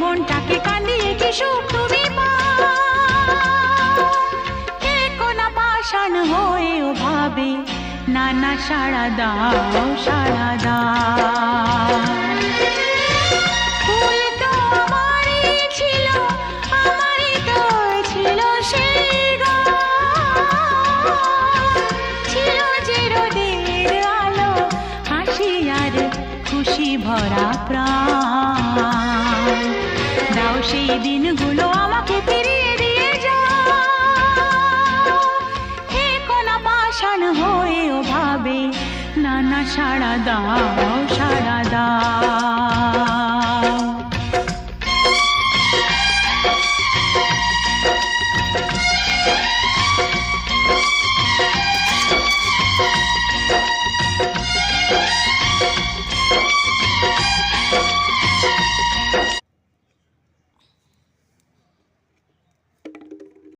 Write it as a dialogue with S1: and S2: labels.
S1: মনটাকে কান্দিয়ে কি সুখ তুমি পাও। কে কোনা পাষাণ হয়েও ভাবে না না সাড়া দাও সাড়া দাও। ফুল তো আমারই ছিল, আমারই তো ছিল সেই গান। ছিল যে রোদের আলো, হাসি আর খুশি ভরা প্রাণ। দাও সেই দিনগুলো আমাকে ফিরিয়ে দিয়ে যাও। হে কোনা পাষাণ হয়েও ভাবে না না সাড়া দাও সাড়া দাও।